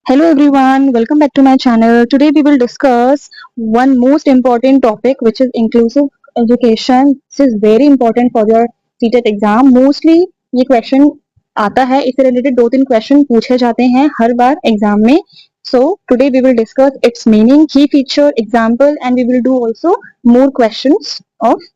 Hello everyone, welcome back to my channel. Today we will discuss one most important topic which is inclusive education. This is very important for your CTET exam. Mostly ये question आता है, इससे related दो तीन question पूछे जाते हैं हर बार exam में. So today we will discuss its meaning, key feature, example and we will do also more questions of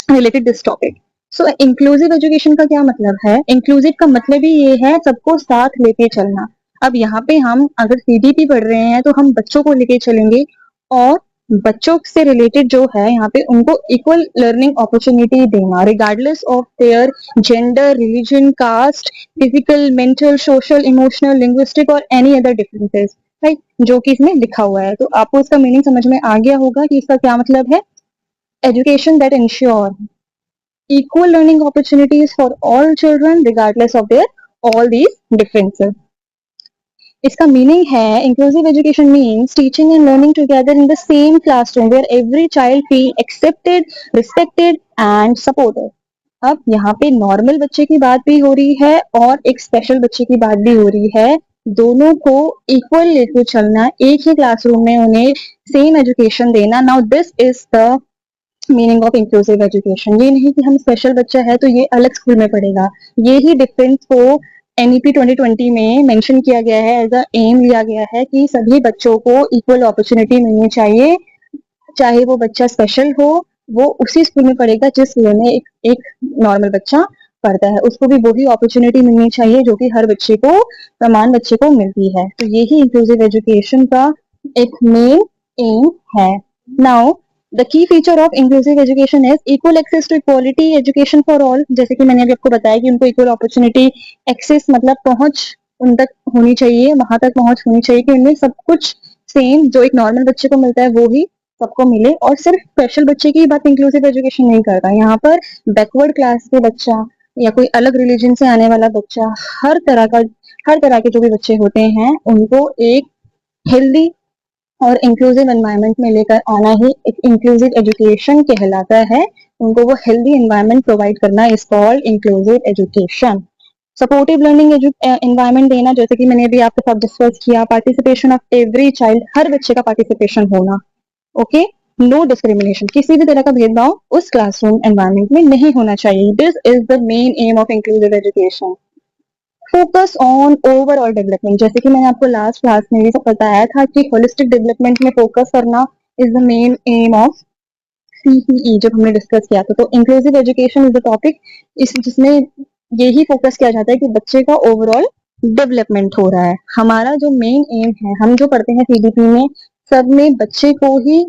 related this topic. So inclusive education का क्या मतलब है? Inclusive का मतलब ही ये है सबको साथ लेके चलना. अब यहाँ पे हम अगर सीडीपी पढ़ रहे हैं तो हम बच्चों को लेके चलेंगे और बच्चों से रिलेटेड जो है यहाँ पे उनको इक्वल लर्निंग अपॉर्चुनिटी देना regardless of their gender religion caste physical mental social emotional linguistic और एनी अदर डिफरेंसेस राइट जो कि इसमें लिखा हुआ है. तो आपको इसका मीनिंग समझ में आ गया होगा कि इसका क्या मतलब है. Education that ensure equal learning opportunities for all children regardless of their all these differences. इसका मीनिंग है inclusive education means teaching and learning together in the same classroom where every child feel accepted respected and supported. अब यहाँ पे normal बच्चे की बात भी हो रही है और एक स्पेशल बच्चे की बात भी हो रही है. दोनों को इक्वल लेके चलना, एक ही क्लासरूम में उन्हें सेम एजुकेशन देना. Now this is the meaning of inclusive education. ये नहीं कि हम स्पेशल बच्चा है तो ये अलग स्कूल में पढ़ेगा. ये ही डिफरेंस को एनईपी 2020 में मेंशन किया गया है, एज अ एम लिया गया है कि सभी बच्चों को इक्वल अपॉर्चुनिटी मिलनी चाहिए. चाहे वो बच्चा स्पेशल हो, वो उसी स्कूल में पढ़ेगा जिस स्कूल में एक नॉर्मल बच्चा पढ़ता है. उसको भी वही अपॉर्चुनिटी मिलनी चाहिए जो कि हर बच्चे को समान बच्चे को मिलती है. तो यही इंक्लूसिव एजुकेशन का एक मेन एम है. Now the key feature of inclusive education is equal access to quality education for all. जैसे कि मैंने अभी आपको बताया कि उनको इक्वल अपॉर्चुनिटी एक्सेस मतलब पहुंच उन तक होनी चाहिए, वहां तक पहुंच होनी चाहिए कि उनमें सब कुछ सेम जो एक नॉर्मल बच्चे को मिलता है वो ही सबको मिले. और सिर्फ स्पेशल बच्चे की बात इंक्लूसिव एजुकेशन नहीं करता. यहाँ पर बैकवर्ड क्लास के बच्चा या कोई अलग रिलीजन से आने वाला बच्चा, हर तरह के जो भी बच्चे होते हैं उनको एक हेल्दी और इंक्लूसिव एनवायरनमेंट में लेकर आना ही एक इंक्लूसिव एजुकेशन कहलाता है. उनको वो हेल्दी एनवायरनमेंट प्रोवाइड करना is called inclusive education. Supportive learning environment देना, जैसे कि मैंने अभी आपके साथ डिस्कस किया. पार्टिसिपेशन ऑफ एवरी चाइल्ड, हर बच्चे का पार्टिसिपेशन होना. ओके, नो डिस्क्रिमिनेशन, किसी भी तरह का भेदभाव उस क्लासरूम एनवायरनमेंट में नहीं होना चाहिए. This is the main aim of inclusive education. Focus on overall development, जैसे कि मैंने आपको लास्ट क्लास में भी बताया था कि होलिस्टिक डेवलपमेंट में फोकस करना is the main aim of CPE जब हमने डिस्कस किया था. तो inclusive education is the topic इस जिसमें यही फोकस किया जाता है कि बच्चे का ओवरऑल डेवलपमेंट हो रहा है. हमारा जो मेन एम है, हम जो पढ़ते हैं सीडीपी में, सब में बच्चे को ही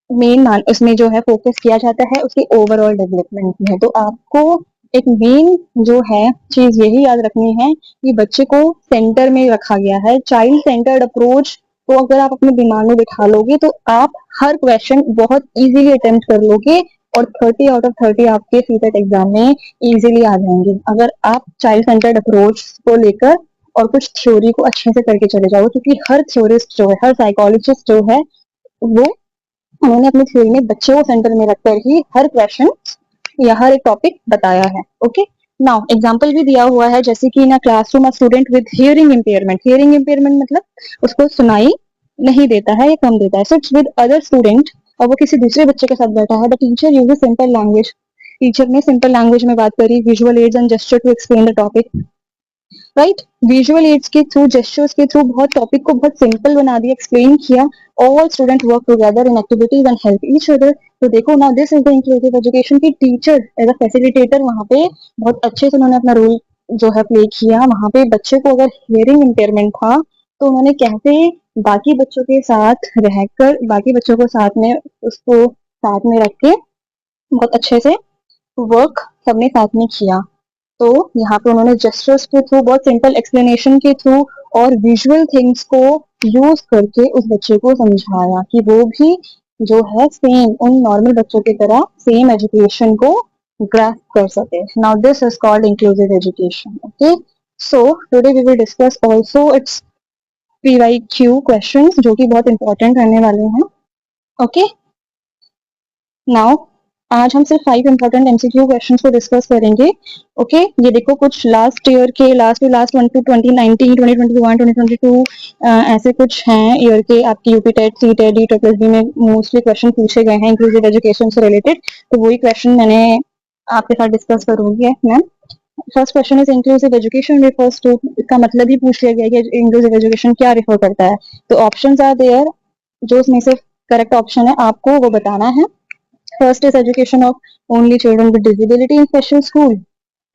मेन उसमें जो है फोकस किया जाता है उसके ओवरऑल डेवलपमेंट में. तो आपको एक मेन जो है चीज यही याद रखनी है कि बच्चे को सेंटर में रखा गया है. चाइल्ड सेंटर्ड अप्रोच को अगर आप अपने दिमाग में बिठा लोगे तो आप हर क्वेश्चन बहुत इजीली अटेम्प्ट कर लोगे और 30 आउट ऑफ 30 आपके सीटेट एग्जाम में इजीली आ जाएंगे अगर आप चाइल्ड सेंटर्ड अप्रोच को लेकर और कुछ थ्योरी को अच्छे से करके चले जाओ. क्योंकि हर थ्योरिस्ट जो है, हर साइकोलॉजिस्ट जो है, वो उन्होंने अपनी थ्योरी में बच्चे को सेंटर में रखकर ही हर क्वेश्चन या हर एक टॉपिक बताया है. ओके, नाउ एग्जांपल भी दिया हुआ है, जैसे कि in a classroom a student with hearing impairment. Hearing impairment मतलब उसको सुनाई नहीं देता है या कम देता है. सिट्स विद अदर स्टूडेंट, और वो किसी दूसरे बच्चे के साथ बैठा है. The teacher uses simple language, teacher ने सिंपल लैंग्वेज में बात करी. Visual aids and gesture to explain the topic. Right, visual aids के थ्रू, जेस्चर्स के थ्रू बहुत टॉपिक को बहुत सिंपल बना दिया, एक्सप्लेन किया. All student work together in activities and help each other. तो देखो ना, this is the inclusive education की टीचर एज अ फैसिलिटेटर वहां पे बहुत अच्छे से उन्होंने अपना रोल जो है प्ले किया. वहां पे बच्चे को अगर हियरिंग इम्पेयरमेंट था तो उन्होंने कैसे बाकी बच्चों के साथ रहकर, बाकी बच्चों को साथ में, उसको साथ में रख के बहुत अच्छे से वर्क सबने साथ में किया. तो यहाँ पे उन्होंने जेस्चर्स के थ्रू, बहुत सिंपल एक्सप्लेनेशन के थ्रू और विजुअल थिंग्स को यूज करके उस बच्चे को समझाया कि वो भी जो है सेम उन नॉर्मल बच्चों की तरह सेम एजुकेशन को ग्रास्प कर सके. Now this is called inclusive education. Okay, so today we will discuss also its PYQ questions जो कि बहुत इंपॉर्टेंट रहने वाले हैं. ओके, नाउ आज हम सिर्फ 5 इंपॉर्टेंट एमसीक्यू क्वेश्चंस को डिस्कस करेंगे। ओके ये देखो कुछ लास्ट ईयर के लास्ट 2019 2021 2022 ऐसे कुछ हैं ईयर के आपकी UP TET C TET D triple B में मोस्टली क्वेश्चन पूछे गए हैं इंक्लूसिव एजुकेशन से रिलेटेड, तो वही क्वेश्चन मैंने आपके साथ डिस्कस करूंगी ma'am. First question is inclusive education refers to, इसका मतलब ही पूछ लिया गया कि इंक्लूसिव एजुकेशन क्या रिफर करता है। तो ऑप्शंस आर देयर, जो उसमें से करेक्ट ऑप्शन है आपको वो बताना है। First is education of only children with disability in special school.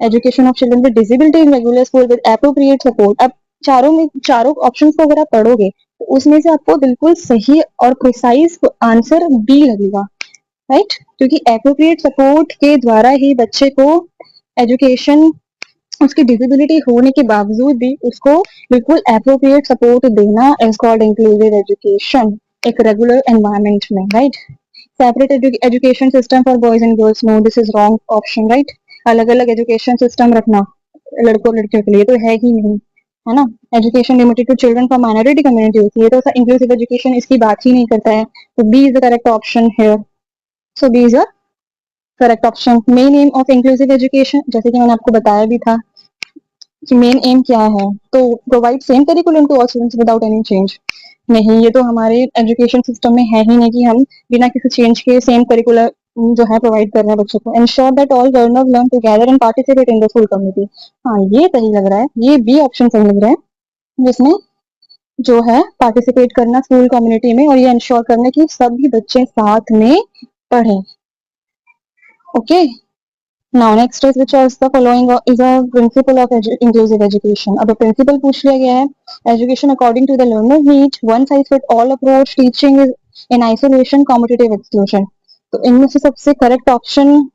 Education of children with disability in regular school with appropriate support. अब चारों ऑप्शंस को अगर आप पढ़ोगे तो उसमें से आपको बिल्कुल सही और प्रिसाइज आंसर बी लगेगा, राइट? क्योंकि एप्रोप्रिएट सपोर्ट के द्वारा ही बच्चे को एजुकेशन, उसकी डिसेबिलिटी होने के बावजूद भी उसको बिल्कुल एप्रोप्रिएट सपोर्ट देना इज कॉल्ड इंक्लूसिव एजुकेशन, एक रेगुलर एनवायरमेंट में, right? Separate education system for boys and girls, no this is wrong option, right? अलग अलग एजुकेशन सिस्टम रखना लड़कों लड़कियों के लिए तो है ही नहीं, है ना? Education limited to children from minority community, ये तो इंक्लूसिव एजुकेशन इसकी बात ही नहीं करता है, तो B is the correct option here. So B is a correct option. Main aim of inclusive education, जैसे कि मैंने आपको बताया भी था कि मेन एम क्या है, तो provide same curriculum to all students without any change. नहीं, ये तो हमारे एजुकेशन सिस्टम में है ही नहीं कि हम बिना किसी चेंज के सेम करिकुलर जो है प्रोवाइड कर रहे हैं बच्चों को। Ensure that all learners learn together and participate in the school community, हाँ ये सही लग रहा है, ये बी ऑप्शन सही लग रहा है, जिसमें जो है पार्टिसिपेट करना स्कूल कम्युनिटी में और ये इंश्योर करने की सभी बच्चे साथ में पढ़ें। Okay, now next is which is the following is a principle of inclusive education. अब principle पूछ लिया गया है, education according to the learner's need, one size fit all approach, teaching is in isolation, competitive exclusion. तो इनमें से सबसे correct option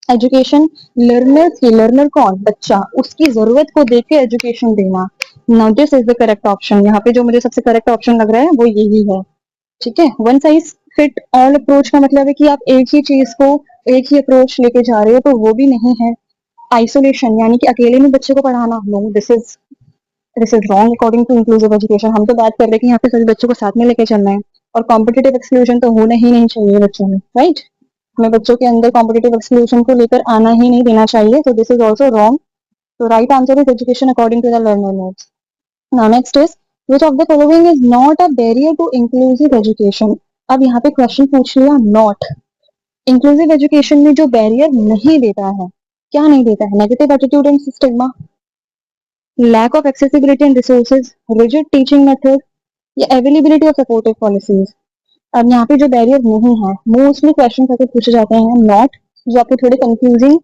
education learner की, लर्नर कौन? बच्चा, उसकी जरूरत को देख के एजुकेशन देना। Now this is the correct option, यहाँ पे जो मुझे सबसे करेक्ट ऑप्शन लग रहा है वो यही है, ठीक है? One size fit all approach का मतलब है कि आप एक ही चीज को, एक ही अप्रोच लेके जा रहे हो, तो वो भी नहीं है। आइसोलेशन यानी कि अकेले में बच्चे को पढ़ाना, no this is wrong according to inclusive education. हम तो बात कर रहे हैं कि यहाँ पे सभी बच्चों को साथ में लेके चलना है, और कॉम्पिटेटिव एक्सक्लूजन तो होना ही नहीं चाहिए बच्चों में, राइट? हमें बच्चों के अंदर कॉम्पिटेटिव एक्सक्लूजन को लेकर आना ही नहीं देना चाहिए, तो दिस इज ऑल्सो रॉन्ग। तो right answer is education according to the learner needs. Now next is which of the following is not a barrier to inclusive education? अब यहाँ पे क्वेश्चन पूछ लिया नॉट, इंक्लूसिव एजुकेशन में जो barrier नहीं देता है, क्या नहीं देता है? Negative attitude and stigma, lack of accessibility and resources, rigid teaching method, या अवेलेबिलिटी ऑफ सपोर्टिव पॉलिसीज। अब यहाँ पे जो बैरियर नहीं है, मोस्टली क्वेश्चन ऐसे पूछे जाते हैं नॉट, जो आपको थोड़े कंफ्यूजन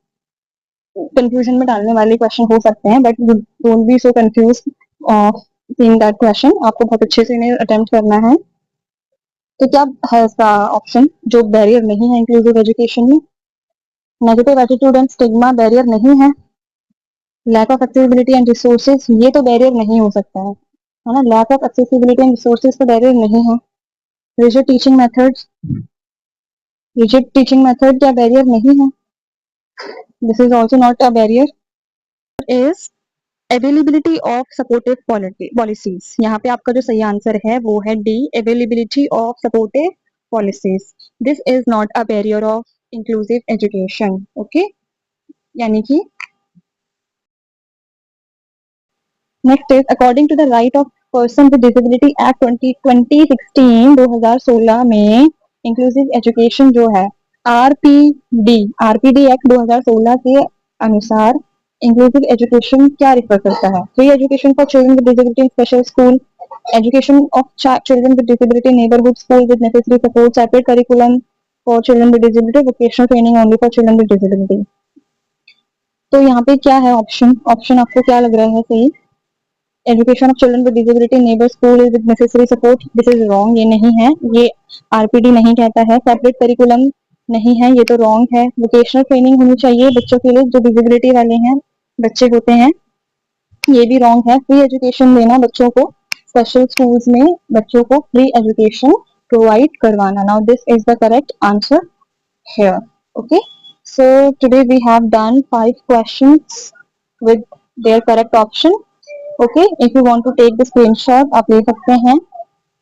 में डालने वाले क्वेश्चन हो सकते हैं, but don't be so confuse seeing that question, आपको बहुत अच्छे से इन्हें अटेम्प्ट करना है। तो क्या है इसका ऑप्शन जो बैरियर नहीं है इंक्लूसिव एजुकेशन में? Negative attitude and stigma barrier नहीं है, lack of accessibility and resources ये तो बैरियर नहीं हो सकता है ना? Lack of accessibility and resources तो बैरियर नहीं है। Rigid teaching methods, rigid teaching method क्या बैरियर नहीं है? This is also not a barrier. Is availability of supportive policies, यहाँ पे आपका जो सही आंसर है वो है D, availability of supportive policies. This is not a barrier of inclusive education, okay? यानी कि next is according to the right of person with disability act 2016 में इंक्लूसिव एजुकेशन जो है आरपीडी एक्ट 2016 के अनुसार इंक्लूसिव एजुकेशन क्या refer करता है? Free education for children with disability in special school, education of children with disability neighbourhood school with necessary support, separate curriculum for children with disability, vocational training only for children with disability. तो यहाँ पे क्या है option? Option आपको क्या लग रहा है सही? Education of children with disability neighbour school with necessary support, this is wrong, ये नहीं है, ये आरपीडी नहीं कहता है। सेपरेट करिकुलम नहीं है, ये तो रॉन्ग है। वोकेशनल ट्रेनिंग होनी चाहिए बच्चों के लिए जो डिसेबिलिटी वाले हैं बच्चे होते हैं, ये भी रॉन्ग है। फ्री एजुकेशन देना बच्चों को, स्पेशल स्कूल्स में बच्चों को फ्री एजुकेशन प्रोवाइड करवाना। Now this is the correct answer here, okay? So today we have done 5 questions with their correct option, okay? If you want to take the screenshot आप ले सकते हैं,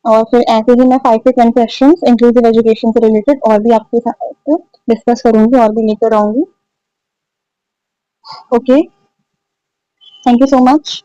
और फिर ऐसे ही मैं 5 से 10 क्वेश्चन इंक्लूसिव एजुकेशन से रिलेटेड और भी आपके साथ डिस्कस करूंगी और भी लेकर आऊंगी. Okay, thank you so much.